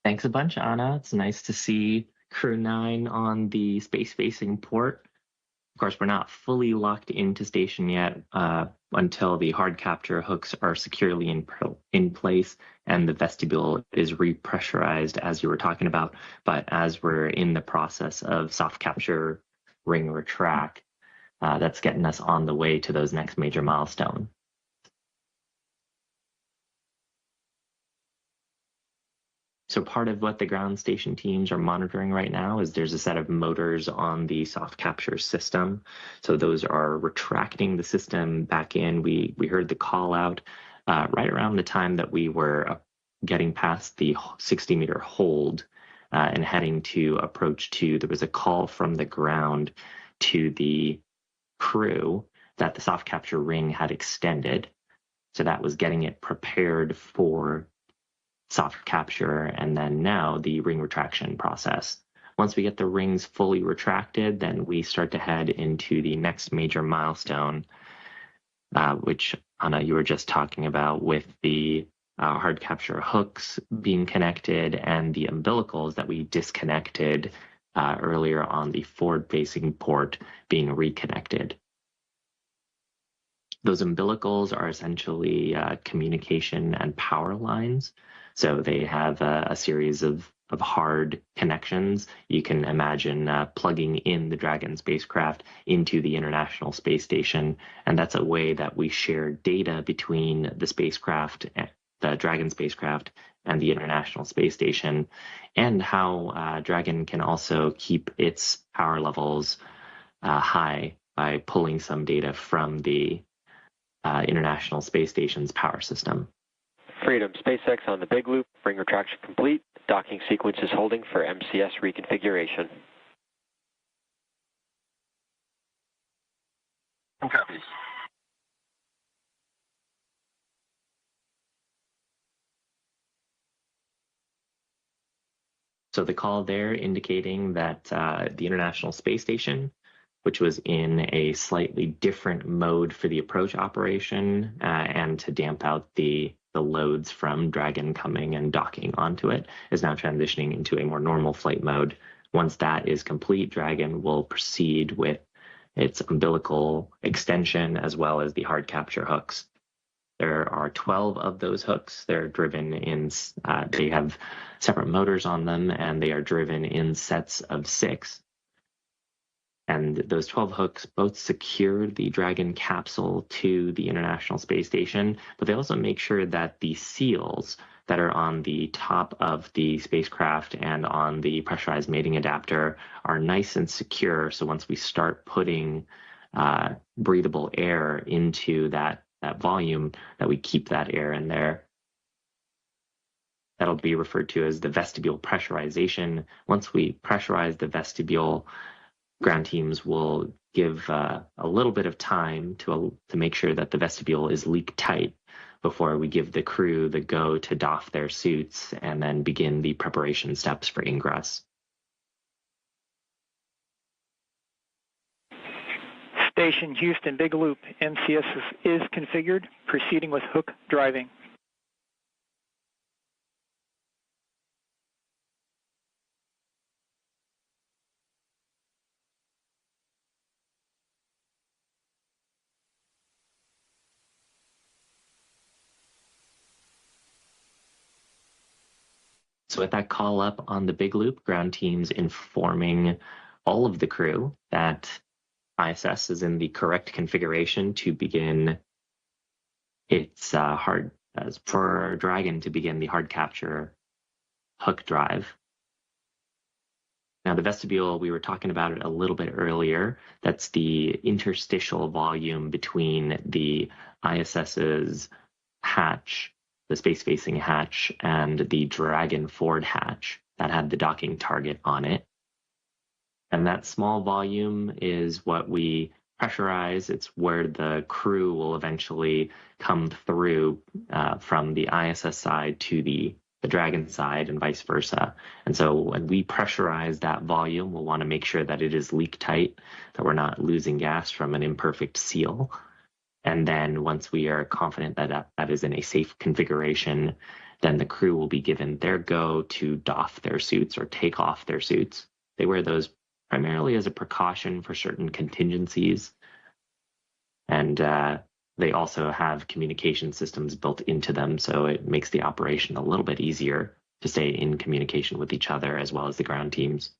Thanks a bunch, Anna. It's nice to see Crew-9 on the space-facing port. Of course, we're not fully locked into station yet until the hard capture hooks are securely in place and the vestibule is repressurized, as you were talking about. But as we're in the process of soft capture ring retract, that's getting us on the way to those next major milestone. So part of what the ground station teams are monitoring right now is there's a set of motors on the soft capture system. So those are retracting the system back in. We heard the call out right around the time that we were getting past the 60-meter hold and heading to approach 2. There was a call from the ground to the crew that the soft capture ring had extended. So that was getting it prepared for soft capture, and then now the ring retraction process. Once we get the rings fully retracted, then we start to head into the next major milestone, which Anna, you were just talking about, with the hard capture hooks being connected and the umbilicals that we disconnected earlier on the forward-facing port being reconnected. Those umbilicals are essentially communication and power lines. So they have a series of hard connections. You can imagine plugging in the Dragon spacecraft into the International Space Station. And that's a way that we share data between the spacecraft, the Dragon spacecraft, and the International Space Station, and how Dragon can also keep its power levels high by pulling some data from the International Space Station's power system. Freedom SpaceX on the big loop, ring retraction complete. Docking sequence is holding for MCS reconfiguration. Copies. So the call there indicating that the International Space Station, which was in a slightly different mode for the approach operation and to damp out the loads from Dragon coming and docking onto it, is now transitioning into a more normal flight mode. Once that is complete, Dragon will proceed with its umbilical extension as well as the hard capture hooks. There are 12 of those hooks. They're driven in, they have separate motors on them, and they are driven in sets of 6. And those 12 hooks both secure the Dragon capsule to the International Space Station, but they also make sure that the seals that are on the top of the spacecraft and on the pressurized mating adapter are nice and secure. So once we start putting breathable air into that volume, that we keep that air in there. That'll be referred to as the vestibule pressurization. Once we pressurize the vestibule, ground teams will give a little bit of time to make sure that the vestibule is leak tight before we give the crew the go to doff their suits and then begin the preparation steps for ingress. Station Houston, big loop. MCS is configured, proceeding with hook driving. So with that call up on the big loop, ground teams informing all of the crew that ISS is in the correct configuration to begin its for Dragon to begin the hard capture hook drive. Now the vestibule, we were talking about it a little bit earlier. That's the interstitial volume between the ISS's hatch, the space-facing hatch, and the Dragon forward hatch that had the docking target on it. And that small volume is what we pressurize. It's where the crew will eventually come through from the ISS side to the Dragon side and vice versa. And so when we pressurize that volume, we'll want to make sure that it is leak tight, that we're not losing gas from an imperfect seal. And then once we are confident that that is in a safe configuration, then the crew will be given their go to doff their suits or take off their suits. They wear those primarily as a precaution for certain contingencies. And they also have communication systems built into them, so it makes the operation a little bit easier to stay in communication with each other as well as the ground teams.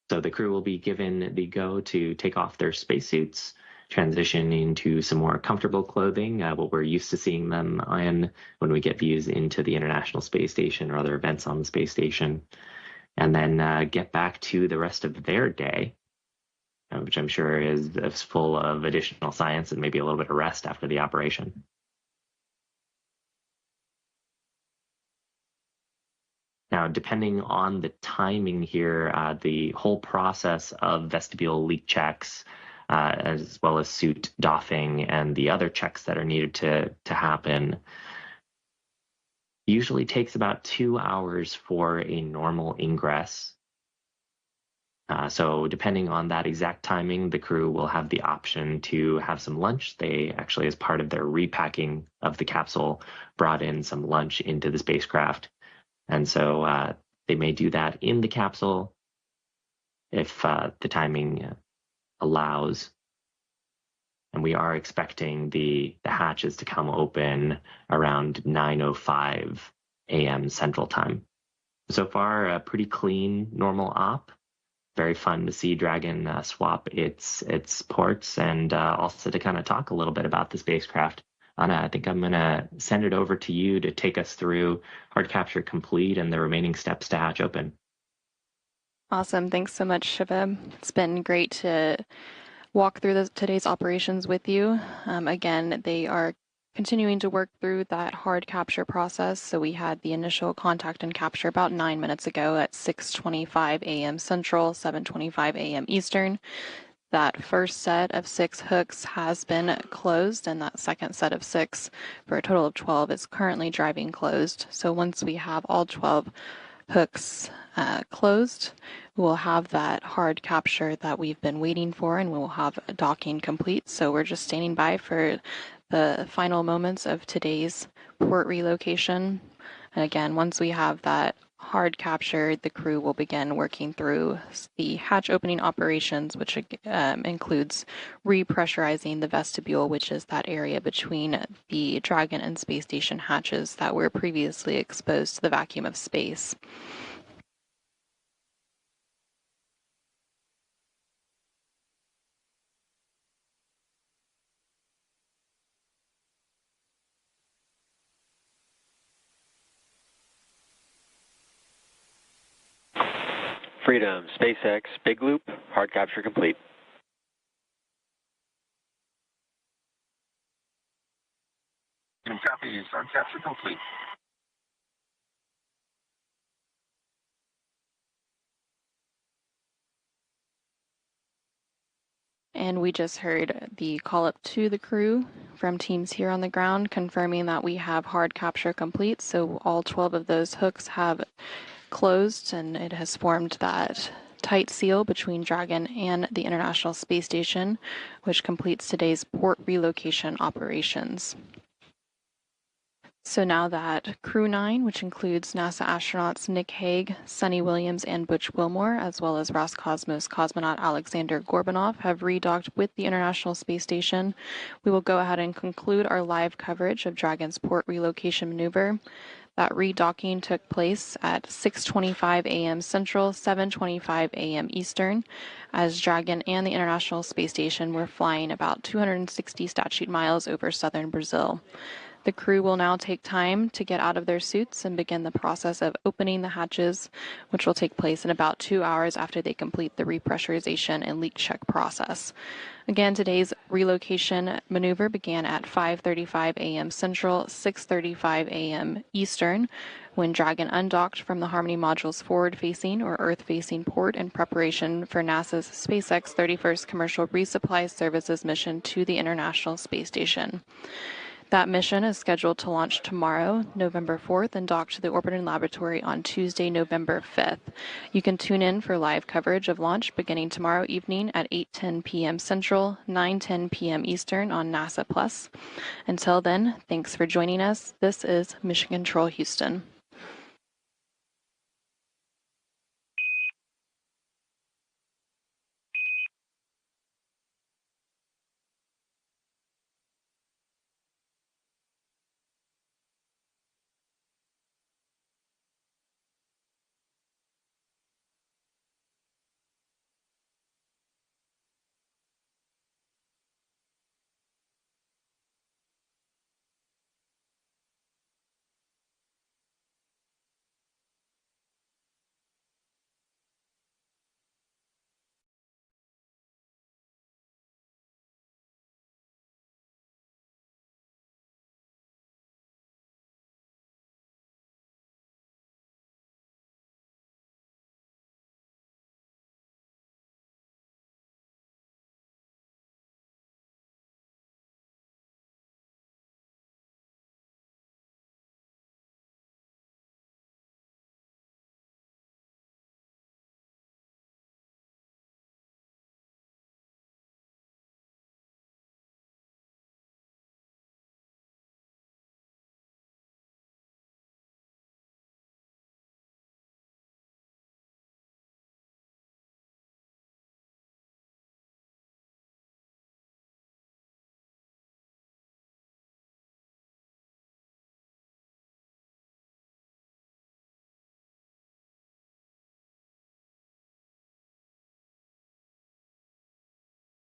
So the crew will be given the go to take off their spacesuits, transition into some more comfortable clothing, what we're used to seeing them in when we get views into the International Space Station or other events on the space station, and then get back to the rest of their day, which I'm sure is full of additional science and maybe a little bit of rest after the operation. Now, depending on the timing here, the whole process of vestibule leak checks, as well as suit doffing and the other checks that are needed to happen, usually takes about 2 hours for a normal ingress. So depending on that exact timing, the crew will have the option to have some lunch. They actually, as part of their repacking of the capsule, brought in some lunch into the spacecraft. And so they may do that in the capsule if the timing allows. And we are expecting the hatches to come open around 9:05 a.m. Central Time. So far, a pretty clean, normal op. Very fun to see Dragon swap its ports and also to kind of talk a little bit about the spacecraft. Anna, I think I'm going to send it over to you to take us through hard capture complete and the remaining steps to hatch open. Awesome. Thanks so much, Shiva. It's been great to walk through today's operations with you. Again, they are continuing to work through that hard capture process. So we had the initial contact and capture about 9 minutes ago at 6:25 a.m. Central, 7:25 a.m. Eastern. That first set of 6 hooks has been closed, and that second set of 6, for a total of 12, is currently driving closed. So once we have all 12 hooks closed, we'll have that hard capture that we've been waiting for, and we'll have docking complete. So we're just standing by for the final moments of today's port relocation. And again, once we have that hard capture, the crew will begin working through the hatch opening operations, which includes repressurizing the vestibule, which is that area between the Dragon and space station hatches that were previously exposed to the vacuum of space. Freedom, SpaceX, Big Loop, hard capture complete. Copy, hard capture complete. And we just heard the call up to the crew from teams here on the ground confirming that we have hard capture complete. So all 12 of those hooks have closed, and it has formed that tight seal between Dragon and the International Space Station, which completes today's port relocation operations. So now that Crew-9, which includes NASA astronauts Nick Hague, Sunny Williams, and Butch Wilmore, as well as Roscosmos cosmonaut Alexander Gorbanov, have redocked with the International Space Station, we will go ahead and conclude our live coverage of Dragon's port relocation maneuver. That redocking took place at 6:25 a.m. Central, 7:25 a.m. Eastern, as Dragon and the International Space Station were flying about 260 statute miles over southern Brazil. The crew will now take time to get out of their suits and begin the process of opening the hatches, which will take place in about 2 hours after they complete the repressurization and leak check process. Again, today's relocation maneuver began at 5:35 a.m. Central, 6:35 a.m. Eastern, when Dragon undocked from the Harmony module's forward-facing or Earth-facing port in preparation for NASA's SpaceX 31st Commercial Resupply Services mission to the International Space Station. That mission is scheduled to launch tomorrow, November 4th, and dock to the Orbiting Laboratory on Tuesday, November 5th. You can tune in for live coverage of launch beginning tomorrow evening at 8:10 p.m. Central, 9:10 p.m. Eastern on NASA Plus. Until then, thanks for joining us. This is Mission Control Houston.